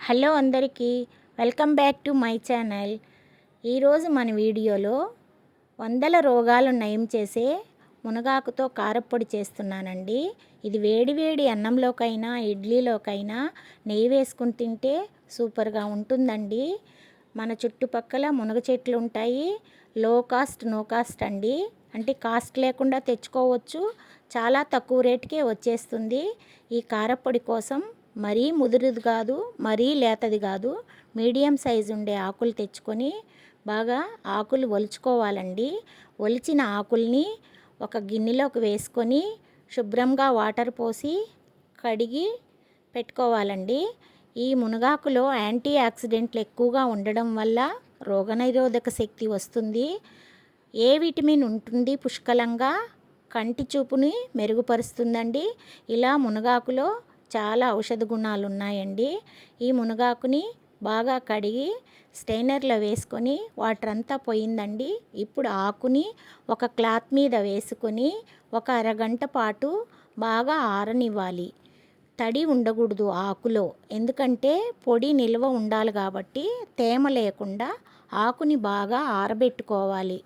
Hello అందరికీ, welcome back to my channel. ఈరోజు మన వీడియోలో వందల రోగాలను నయం చేసే మునగాకుతో కారప్పొడి చేస్తున్నానండి. ఇది వేడి వేడి అన్నంలోకైనా ఇడ్లీలోకైనా నెయ్యి వేసుకుని తింటే సూపర్గా ఉంటుందండి. మన చుట్టుపక్కల మునగ చెట్లు ఉంటాయి. లో కాస్ట్ నో కాస్ట్ అండి, అంటే కాస్ట్ లేకుండా తెచ్చుకోవచ్చు. చాలా తక్కువ రేటుకే వచ్చేస్తుంది. ఈ కారప్పొడి కోసం మరీ ముదురుది కాదు, మరీ లేతది కాదు, మీడియం సైజు ఉండే ఆకులు తెచ్చుకొని బాగా ఆకులు ఒలుచుకోవాలండి. ఒలిచిన ఆకుల్ని ఒక గిన్నెలోకి వేసుకొని శుభ్రంగా వాటర్ పోసి కడిగి పెట్టుకోవాలండి. ఈ మునగాకులో యాంటీ ఆక్సిడెంట్లు ఎక్కువగా ఉండడం వల్ల రోగనిరోధక శక్తి వస్తుంది. ఏ విటమిన్ ఉంటుంది పుష్కలంగా, కంటి చూపుని మెరుగుపరుస్తుందండి. ఇలా మునగాకులో చాలా ఔషధ గుణాలు ఉన్నాయండి. ఈ మునగాకుని బాగా కడిగి స్టెయినర్లో వేసుకొని వాటర్ అంతా పోయిందండి. ఇప్పుడు ఆకుని ఒక క్లాత్ మీద వేసుకొని ఒక అరగంట పాటు బాగా ఆరనివ్వాలి. తడి ఉండకూడదు ఆకులో, ఎందుకంటే పొడి నిల్వ ఉండాలి కాబట్టి తేమ లేకుండా ఆకుని బాగా ఆరబెట్టుకోవాలి.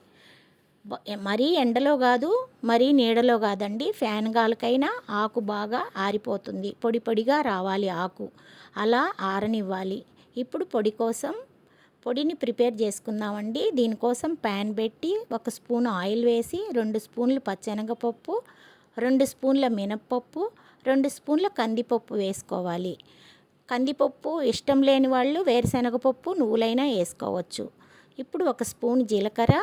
మరీ ఎండలో కాదు, మరీ నీడలో కాదండి. ఫ్యాన్ గాలికైనా ఆకు బాగా ఆరిపోతుంది. పొడి పొడిగా రావాలి ఆకు, అలా ఆరనివ్వాలి. ఇప్పుడు పొడిని ప్రిపేర్ చేసుకుందామండి. దీనికోసం ప్యాన్ పెట్టి 1 స్పూన్ ఆయిల్ వేసి 2 స్పూన్లు పచ్చెనగపప్పు, 2 స్పూన్ల మినప్పప్పు, 2 స్పూన్ల కందిపప్పు వేసుకోవాలి. కందిపప్పు ఇష్టం లేని వాళ్ళు వేరుశనగపప్పు, నువ్వులైనా వేసుకోవచ్చు. ఇప్పుడు 1 స్పూన్ జీలకర్ర,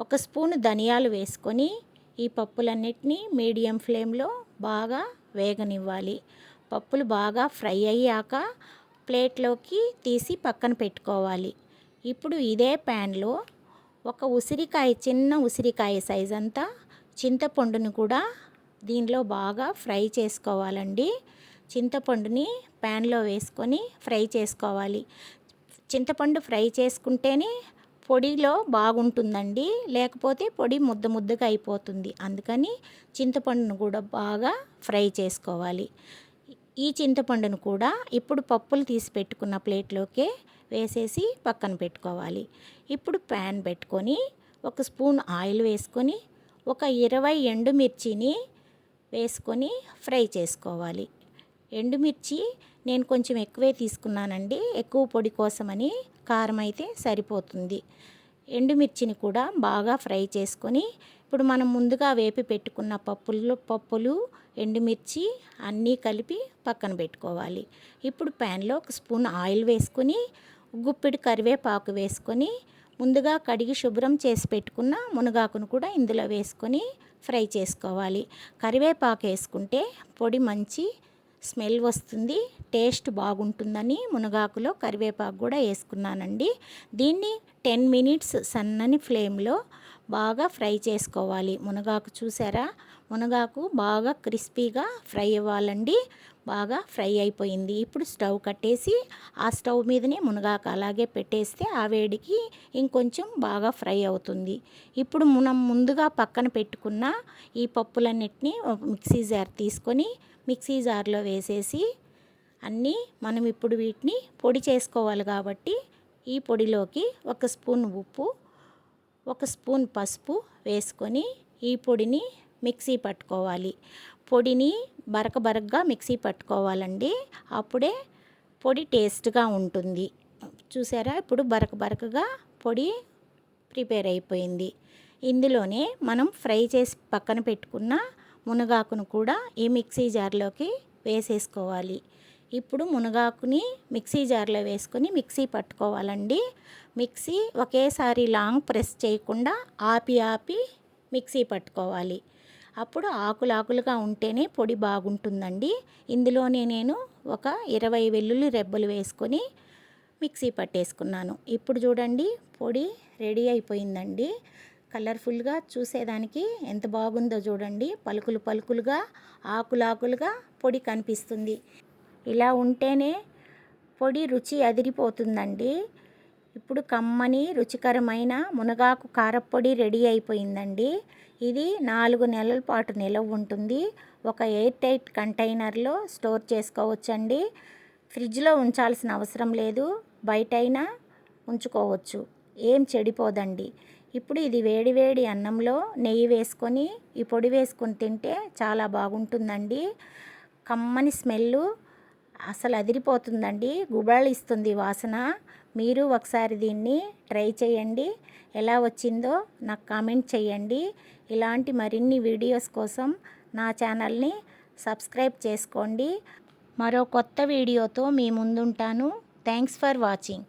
1 స్పూన్ ధనియాలు వేసుకొని ఈ పప్పులన్నిటినీ మీడియం ఫ్లేమ్లో బాగా వేగనివ్వాలి. పప్పులు బాగా ఫ్రై అయ్యాక ప్లేట్లోకి తీసి పక్కన పెట్టుకోవాలి. ఇప్పుడు ఇదే ప్యాన్లో ఒక ఉసిరికాయ, చిన్న ఉసిరికాయ సైజ్ అంతా చింతపండుని కూడా దీనిలో బాగా ఫ్రై చేసుకోవాలండి. చింతపండుని ప్యాన్లో వేసుకొని ఫ్రై చేసుకోవాలి. చింతపండు ఫ్రై చేసుకుంటేనే పొడిలో బాగుంటుందండి, లేకపోతే పొడి ముద్ద ముద్దగా అయిపోతుంది. అందుకని చింతపండును కూడా బాగా ఫ్రై చేసుకోవాలి. ఈ చింతపండును కూడా ఇప్పుడు పప్పులు తీసి పెట్టుకున్న ప్లేట్లోకే వేసేసి పక్కన పెట్టుకోవాలి. ఇప్పుడు ప్యాన్ పెట్టుకొని 1 స్పూన్ ఆయిల్ వేసుకొని ఒక 20 ఎండుమిర్చిని వేసుకొని ఫ్రై చేసుకోవాలి. ఎండుమిర్చి నేను కొంచెం ఎక్కువే తీసుకున్నానండి, ఎక్కువ పొడి కోసమని. కారం అయితే సరిపోతుంది. ఎండుమిర్చిని కూడా బాగా ఫ్రై చేసుకొని ఇప్పుడు మనం ముందుగా వేపి పెట్టుకున్న పప్పులు, ఎండుమిర్చి అన్నీ కలిపి పక్కన పెట్టుకోవాలి. ఇప్పుడు ప్యాన్లో 1 స్పూన్ ఆయిల్ వేసుకొని గుప్పిడి కరివేపాకు వేసుకొని ముందుగా కడిగి శుభ్రం చేసి పెట్టుకున్న మునగాకును కూడా ఇందులో వేసుకొని ఫ్రై చేసుకోవాలి. కరివేపాకు వేసుకుంటే పొడి మంచి స్మెల్ వస్తుంది, టేస్ట్ బాగుంటుందని మునగాకులో కరివేపాకు కూడా వేసుకున్నానండి. దీన్ని 10 మినిట్స్ సన్నని ఫ్లేమ్లో బాగా ఫ్రై చేసుకోవాలి. మునగాకు చూసారా, మునగాకు బాగా క్రిస్పీగా ఫ్రై అవ్వాలండి. బాగా ఫ్రై అయిపోయింది. ఇప్పుడు స్టవ్ కట్టేసి ఆ స్టవ్ మీదనే మునగాకు అలాగే పెట్టేస్తే ఆ వేడికి ఇంకొంచెం బాగా ఫ్రై అవుతుంది. ఇప్పుడు మనం ముందుగా పక్కన పెట్టుకున్న ఈ పప్పులన్నిటినీ మిక్సీ జార్ తీసుకొని మిక్సీ జార్లో వేసేసి అన్నీ మనం ఇప్పుడు వీటిని పొడి చేసుకోవాలి కాబట్టి ఈ పొడిలోకి 1 స్పూన్ ఉప్పు, 1 స్పూన్ పసుపు వేసుకొని ఈ పొడిని మిక్సీ పట్టుకోవాలి. పొడిని బరకగా మిక్సీ పట్టుకోవాలండి, అప్పుడే పొడి టేస్ట్గా ఉంటుంది. చూసారా, ఇప్పుడు బరకగా పొడి ప్రిపేర్ అయిపోయింది. ఇందులోనే మనం ఫ్రై చేసి పక్కన పెట్టుకున్న మునగాకును కూడా ఈ మిక్సీ జార్లోకి వేసేసుకోవాలి. ఇప్పుడు మునగాకుని మిక్సీ జార్లో వేసుకొని మిక్సీ పట్టుకోవాలండి. మిక్సీ ఒకేసారి లాంగ్ ప్రెస్ చేయకుండా ఆపి మిక్సీ పట్టుకోవాలి. అప్పుడు ఆకులుగా ఉంటేనే పొడి బాగుంటుందండి. ఇందులోనే నేను ఒక 20 వెల్లుల్లి రెబ్బలు వేసుకొని మిక్సీ పట్టేసుకున్నాను. ఇప్పుడు చూడండి, పొడి రెడీ అయిపోయిందండి. కలర్ఫుల్గా చూసేదానికి ఎంత బాగుందో చూడండి. పలుకులుగా ఆకులుగా పొడి కనిపిస్తుంది. ఇలా ఉంటేనే పొడి రుచి అదిరిపోతుందండి. ఇప్పుడు కమ్మని రుచికరమైన మునగాకు కారప్పొడి రెడీ అయిపోయిందండి. ఇది 4 నెలల పాటు నిలవ ఉంటుంది. ఒక ఎయిర్ టైట్ కంటైనర్లో స్టోర్ చేసుకోవచ్చండి. ఫ్రిడ్జ్లో ఉంచాల్సిన అవసరం లేదు, బయటైనా ఉంచుకోవచ్చు, ఏం చెడిపోదండి. ఇప్పుడు ఇది వేడి వేడి అన్నంలో నెయ్యి వేసుకొని ఈ పొడి వేసుకొని తింటే చాలా బాగుంటుందండి. కమ్మని స్మెల్లు అసలు అదిరిపోతుందండి, గుబాళిస్తుంది వాసన. మీరు ఒకసారి దీన్ని ట్రై చేయండి, ఎలా వచ్చిందో నాకు కామెంట్ చేయండి. ఇలాంటి మరిన్ని వీడియోస్ కోసం నా ఛానల్ని సబ్స్క్రైబ్ చేసుకోండి. మరో కొత్త వీడియోతో మీ ముందుంటాను. Thanks for watching.